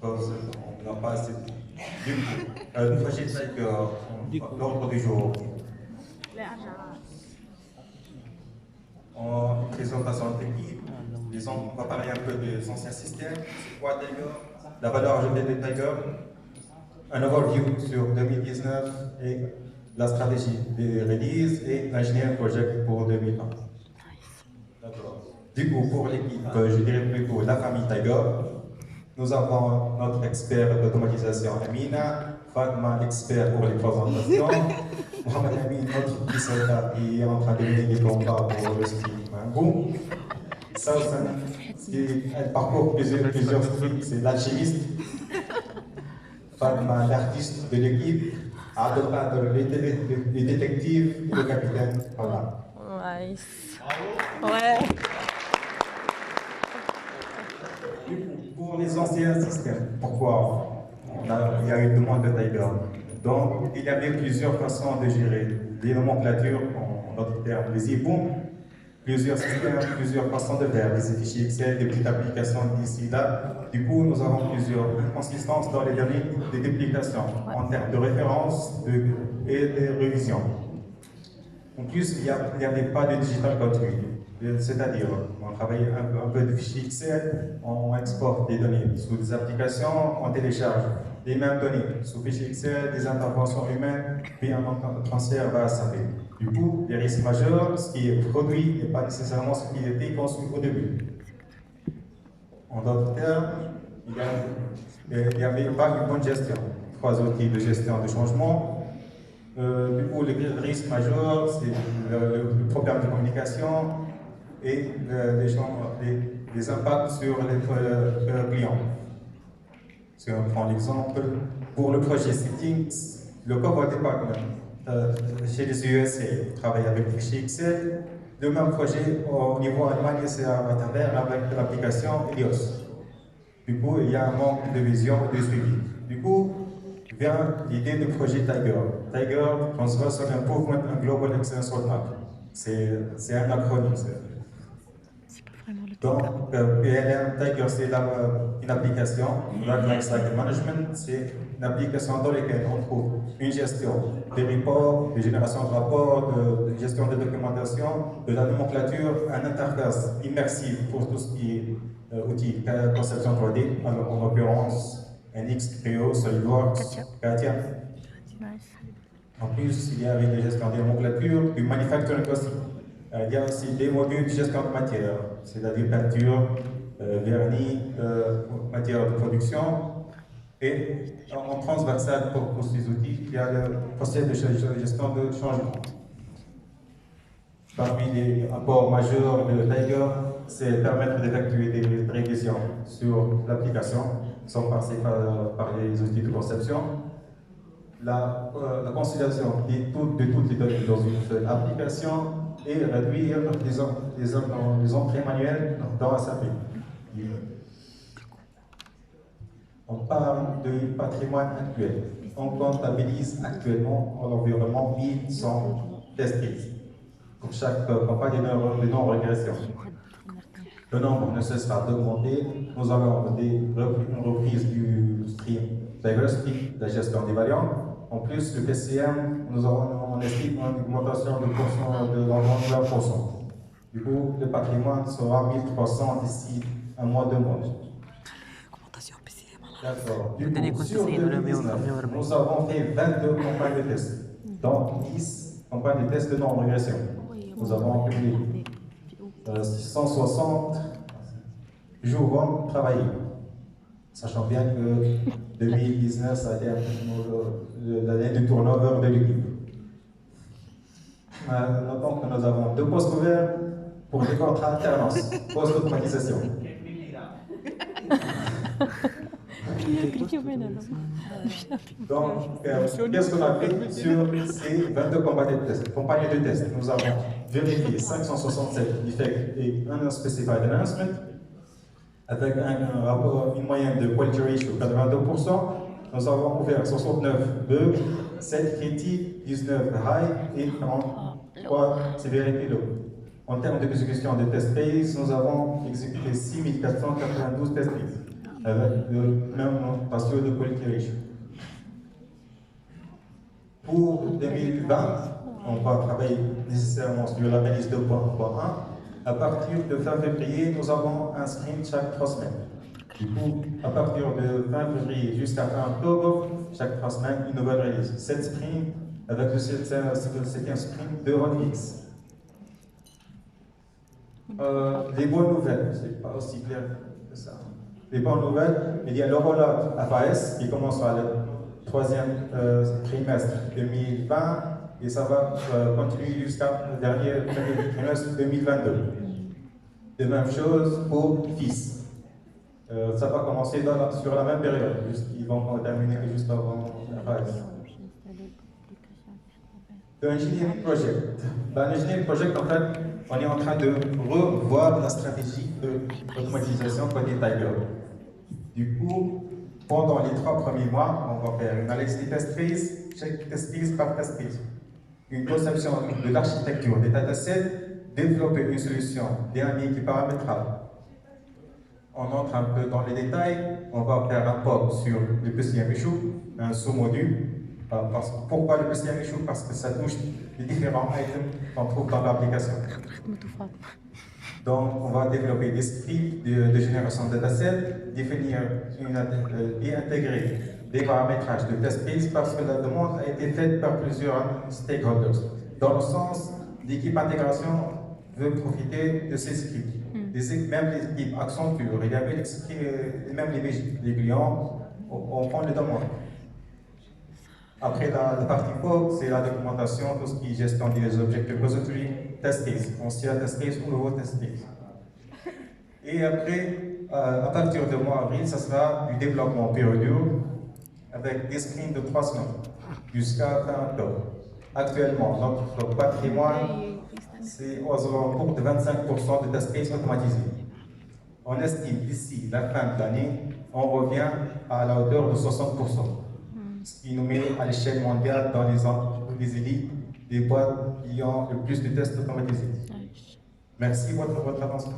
cause on n'a pas assez de le projet Tiger, l'ordre du jour. En présentation technique, disons, on va parler un peu des anciens systèmes, c'est quoi Tiger, la valeur ajoutée de Tiger, un overview sur 2019 et la stratégie de release et l'ingénieur project pour 2020. D'accord. Du coup, pour l'équipe, je dirais plutôt la famille Tiger. Nous avons notre expert d'automatisation Amina, Fatma, l'expert pour les présentations, Mohamed Amin, notre petit soldat qui est en train de mener les combats pour le ski Mango, Sausan, elle parcourt plusieurs streams, c'est l'alchimiste, Fatma, l'artiste de l'équipe, Abdelkader, les détectives et le capitaine. Voilà. Nice. Ouais. Pour les anciens systèmes, pourquoi il y a eu une demande de Tiger? Donc, il y avait plusieurs façons de gérer les nomenclatures, en d'autres termes, les IBOM, plusieurs systèmes, plusieurs façons de faire, des fichiers Excel, des petites applications d'ici là. Du coup, nous avons plusieurs consistances dans les données de duplication en termes de référence et de révision. En plus, il n'y avait pas de digital continuity. C'est-à-dire, on travaille un peu de fichiers Excel, on exporte des données sous des applications, on télécharge les mêmes données sous fichiers Excel, des interventions humaines, puis un transfert va SAP. Du coup, les risques majeurs, ce qui est produit n'est pas nécessairement ce qui était conçu au début. En d'autres termes, il n'y avait pas une bonne gestion. 3 outils de gestion de changement. Du coup, le risque majeur, c'est le problème de communication et les impacts sur les clients. Si on prend l'exemple, pour le projet Settings, le Cover Department, chez les USA, travaille avec le fichier Excel. Le même projet au niveau Allemagne, c'est à travers avec l'application Helios. Du coup, il y a un manque de vision et de suivi. Du coup, vient l'idée du projet Tiger. Tiger, Transversal Improvement and Global Excellence Roadmap. C'est un acronyme. Donc, PLM Tiger, c'est une application, Product Lifecycle Management, c'est une application dans laquelle on trouve une gestion des reports, de génération de rapports, de gestion de documentation, de la nomenclature, une interface immersive pour tout ce qui est outils, conception 3D, en l'occurrence NX, Creo, SolidWorks, Katia. En plus, il y avait des gestions de nomenclature, du manufacturing aussi. Il y a aussi des modules de gestion de matière, c'est-à-dire peinture, vernis, matière de production. Et en transversal pour ces outils, il y a le processus de gestion de changement. Parmi les apports majeurs de Tiger, c'est permettre d'effectuer des révisions sur l'application, sans passer par les outils de conception. La consolidation de toutes les données dans une seule application et réduire les entrées manuelles dans SAP. On parle de patrimoine actuel. On comptabilise actuellement en environnement 1100 test kits. Pour chaque campagne de non-régression. Le nombre ne cessera d'augmenter. Nous avons une reprise du stream diversity, la gestion des variantes. En plus, le PCM, on estime une augmentation de l'environ 20%. Du coup, le patrimoine sera 1300 d'ici un mois, 2 mois. D'accord. Du coup, sur 2019, nous avons fait 22 campagnes de tests, dont 10 campagnes de tests de non-régression. Nous avons accumulé 660 jours travaillés. Sachant bien que 2019, ça a été l'année du turnover de l'équipe. Notons que nous avons 2 postes ouverts pour des contrats alternance, post-automatisation. Donc, qu'est-ce qu'on a fait sur ces 22 campagnes de test? Nous avons vérifié 567 defects et un specified announcement, avec une moyenne de quality ratio de 82%. Nous avons ouvert 69 bugs, 7 critiques, 19 high et 43 sévérité low. En termes d'exécution des test phase, nous avons exécuté 6492 test phase. avec le même ratio de quality ratio. Pour 2020, on va travailler nécessairement sur l'analyse 2.1. À partir de fin février, nous avons un sprint chaque 3 semaines. Du coup, à partir de fin février jusqu'à fin octobre, chaque 3 semaines, une nouvelle release. 7 sprints avec le 7e sprint de Rodrix. Les bonnes nouvelles, c'est pas aussi clair que ça. Les bonnes nouvelles, il y a le rollout FAS qui commence à le 3e trimestre 2020 et ça va continuer jusqu'à le dernier trimestre 2022. De même chose pour FIS. Ça va commencer sur la même période, ils vont terminer juste avant FAS. L'engineering project. Dans l'engineering project, en fait, on est en train de revoir la stratégie d'automatisation côté Tiger. Du coup, pendant les 3 premiers mois, on va faire une analyse des test phase, chaque test phase par test phase. Une conception de l'architecture des datasets, développer une solution dynamique et paramétrable. On entre un peu dans les détails, on va faire un POC sur le PCM issue, un sous-module. Pourquoi le PCM issue? Parce que ça touche les différents items qu'on trouve dans l'application. Donc, on va développer des scripts de génération de datasets, définir et intégrer des paramétrages de test case parce que la demande a été faite par plusieurs stakeholders. Dans le sens, l'équipe intégration veut profiter de ces scripts. Même l'équipe Accenture, il y avait même les clients, on prend les demandes. Après la partie POC, c'est la documentation, tout ce qui est gestion des objets repository, test case, ancien test case ou nouveau test case. Et après, à partir du mois d'avril, ça sera du développement périodique avec des sprints de 3 semaines jusqu'à fin octobre. Actuellement, notre patrimoine, c'est aux alentours de 25% de test case automatisés. On estime d'ici la fin de l'année, on revient à la hauteur de 60%. Ce qui nous met à l'échelle mondiale dans les élites des boîtes qui ont le plus de tests automatisés. Merci pour votre attention.